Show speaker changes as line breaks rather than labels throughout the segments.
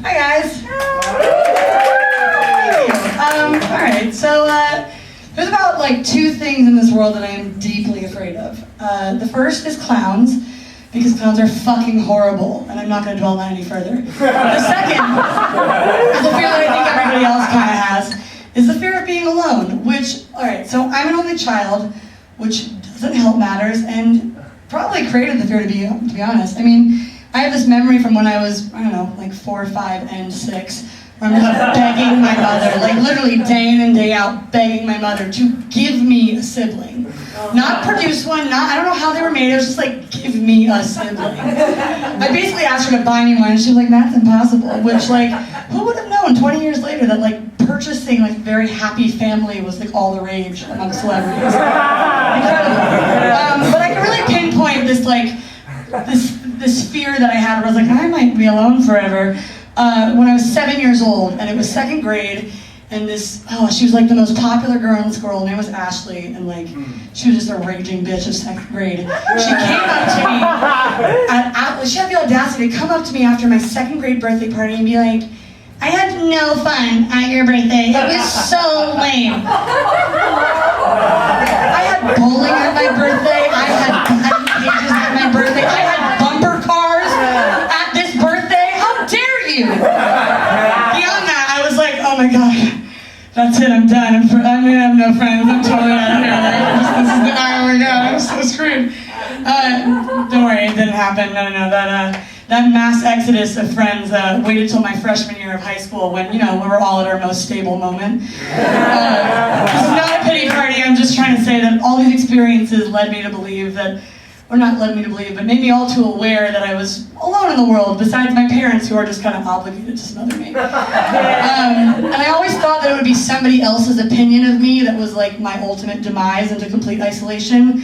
Hi guys. Alright, so there's about like two things in this world that I am deeply afraid of. The first is clowns, because clowns are fucking horrible, and I'm not going to dwell on that any further. The second is the fear that I think everybody else kind of has, is the fear of being alone, which, alright, so I'm an only child, which doesn't help matters, and probably created the fear to be honest. I mean, I have this memory from when I was, I don't know, like 4, 5, and 6, where I'm just begging my mother, like literally day in and day out, begging my mother to give me a sibling. Not produce one, I don't know how they were made, it was just like, give me a sibling. I basically asked her to buy me one, and she was like, that's impossible, which like, who would have known 20 years later that like purchasing like very happy family was like all the rage among celebrities. Incredible. But I can really pinpoint this like, this fear that I had where I was like, I might be alone forever. When I was 7 years old, and it was second grade, and she was like the most popular girl in school, her name was Ashley, and like, she was just a raging bitch of second grade. She came up to me, she had the audacity to come up to me after my second grade birthday party and be like, I had no fun at your birthday, it was so lame. I had bowling at my birthday, I had batting cages at my birthday, I had bumper cars at this birthday, how dare you? Beyond that, I was like, oh my god, that's it, I'm done, I'm gonna have no friends, I'm totally out of here. Oh my god, I'm so screwed. Don't worry, it didn't happen, no, that mass exodus of friends waited till my freshman year of high school when, we were all at our most stable moment. This is not a pity party, I'm just trying to say that all these experiences led me to believe that, or not led me to believe, but made me all too aware that I was alone in the world, besides my parents who are just kind of obligated to smother me. And I always thought that it would be somebody else's opinion of me that was like my ultimate demise into complete isolation.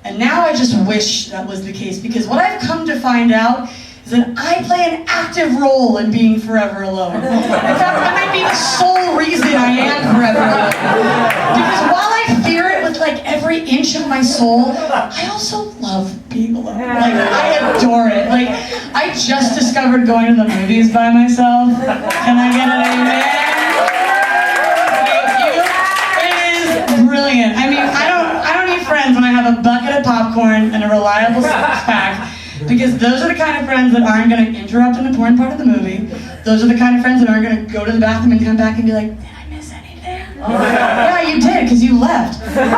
And now I just wish that was the case, because what I've come to find out is that I play an active role in being forever alone. In fact, that might be the sole reason I am forever alone. Because while I fear it with like every inch of my soul, I also love being alone. Like, I adore it. Like, I just discovered going to the movies by myself. Can I get an amen? Thank you. It is brilliant. I mean, I don't need friends when I have a bucket of popcorn and a reliable six-pack. Because those are the kind of friends that aren't going to interrupt an important part of the movie. Those are the kind of friends that aren't going to go to the bathroom and come back and be like, did I miss anything? Yeah, you did, because you left. And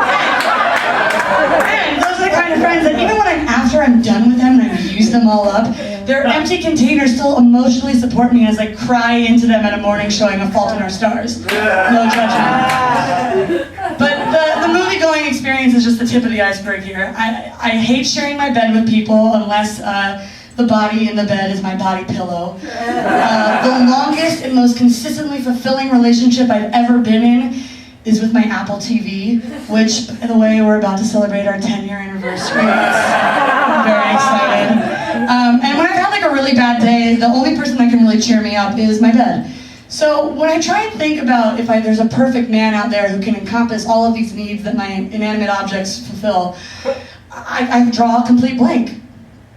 those are the kind of friends that even when after I'm done with them and I've used them all up, their empty containers still emotionally support me as I cry into them at a morning showing of Fault in Our Stars. No judgment. But the movie-going experience is just the tip of the iceberg here. I hate sharing my bed with people unless the body in the bed is my body pillow. The longest and most consistently fulfilling relationship I've ever been in is with my Apple TV, which, by the way, we're about to celebrate our 10-year anniversary. I'm very excited. And when I've had like a really bad day, the only person that can really cheer me up is my bed. So when I try and think about if there's a perfect man out there who can encompass all of these needs that my inanimate objects fulfill, I draw a complete blank.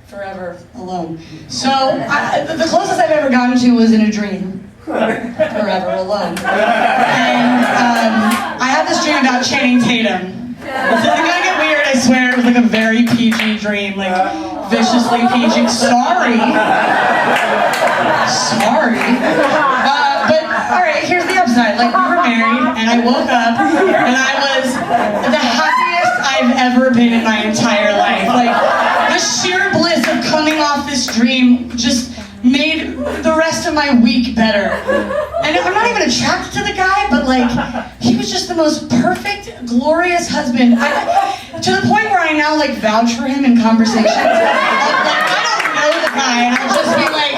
Forever alone. So the closest I've ever gotten to was in a dream. Forever alone. And I had this dream about Channing Tatum. This isn't gonna get weird, I swear. It was like a very PG dream, like viciously PG. Sorry. But alright, here's the upside. Like, we were married, and I woke up, and I was the happiest I've ever been in my entire life. Like, the sheer bliss of coming off this dream just made the rest of my week better. And I'm not even attracted to the guy, but like, he was just the most perfect, glorious husband. To the point where I now like vouch for him in conversations. I don't know the guy, and I'll just be like,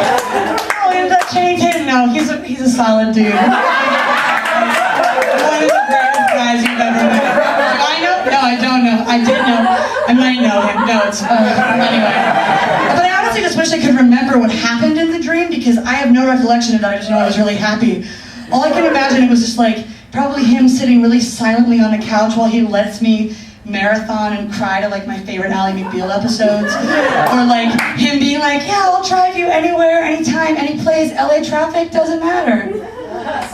oh, is that Channing Tatum? No, he's a solid dude. One of the greatest guys you've ever met. Do I know? No, I don't know. I did know. I might know him. No, it's anyway. But I honestly just wish I could remember what happened in the dream, because I have no recollection of that. I just know I was really happy. All I can imagine, it was just like probably him sitting really silently on the couch while he lets me marathon and cry to like my favorite Ally McBeal episodes, or like him being like, yeah, I'll drive you anywhere, anytime, any place. LA traffic doesn't matter,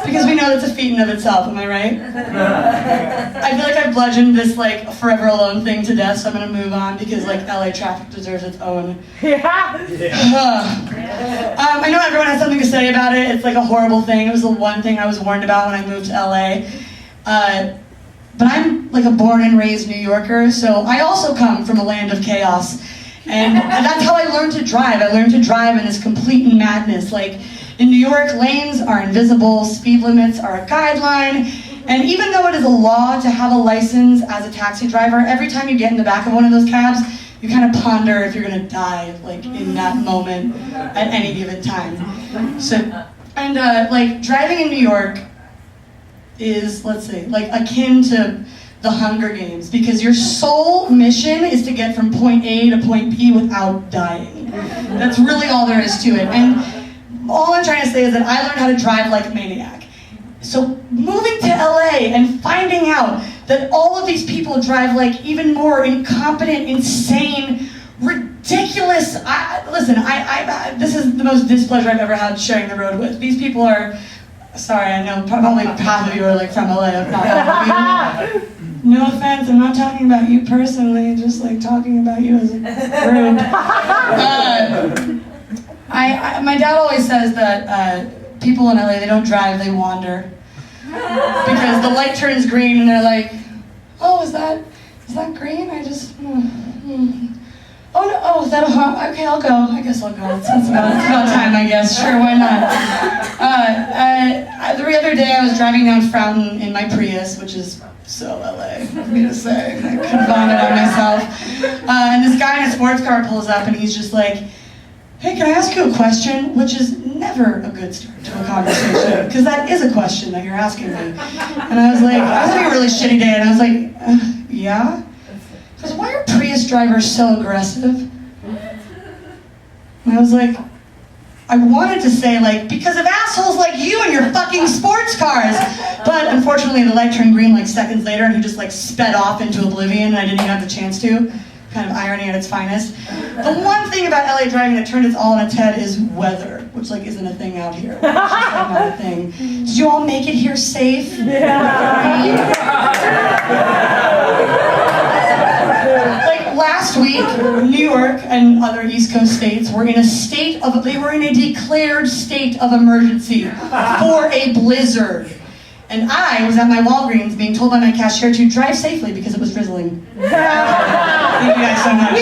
because we know that's a feat in of itself. Am I right? I feel like I've bludgeoned this like forever alone thing to death, so I'm gonna move on because like LA traffic deserves its own. I know everyone has something to say about it. It's like a horrible thing. It was the one thing I was warned about when I moved to LA. But I'm like a born and raised New Yorker, so I also come from a land of chaos. And that's how I learned to drive. I learned to drive in this complete madness. Like, in New York, lanes are invisible, speed limits are a guideline, and even though it is a law to have a license as a taxi driver, every time you get in the back of one of those cabs, you kind of ponder if you're gonna die, like, in that moment at any given time. So, and like, driving in New York is, let's say, like akin to the Hunger Games, because your sole mission is to get from point A to point B without dying. That's really all there is to it. And all I'm trying to say is that I learned how to drive like a maniac. So moving to LA and finding out that all of these people drive like even more incompetent, insane, ridiculous. This is the most displeasure I've ever had sharing the road with. These people are, sorry, I know probably half of you are like from LA, if not all of you. No offense, I'm not talking about you personally, just like talking about you as a group. My dad always says that people in LA, they don't drive, they wander. Because the light turns green and they're like, oh, is that green? I just, Oh, no, oh, is that a hump? Okay, I'll go. I guess I'll go. It's about time, I guess. Sure, why not? The other day I was driving down Fountain in my Prius, which is so LA, for me to say. I could vomit on myself. And this guy in a sports car pulls up and he's just like, hey, can I ask you a question? Which is never a good start to a conversation, because that is a question that you're asking me. And I was having a really shitty day, and I was like, yeah? Because why are Prius drivers so aggressive? And I was like, I wanted to say, like, because of assholes like you and your fucking sports cars. But unfortunately, the light turned green like seconds later, and he just like sped off into oblivion, and I didn't even have the chance to. Kind of irony at its finest. The one thing about LA driving that turned it all on its head is weather, which like isn't a thing out here. It's just like not a thing. Did you all make it here safe? Yeah. Like last week, New York and other East Coast states were in a declared state of emergency for a blizzard. And I was at my Walgreens being told by my cashier to drive safely because it was drizzling. Thank you guys so much.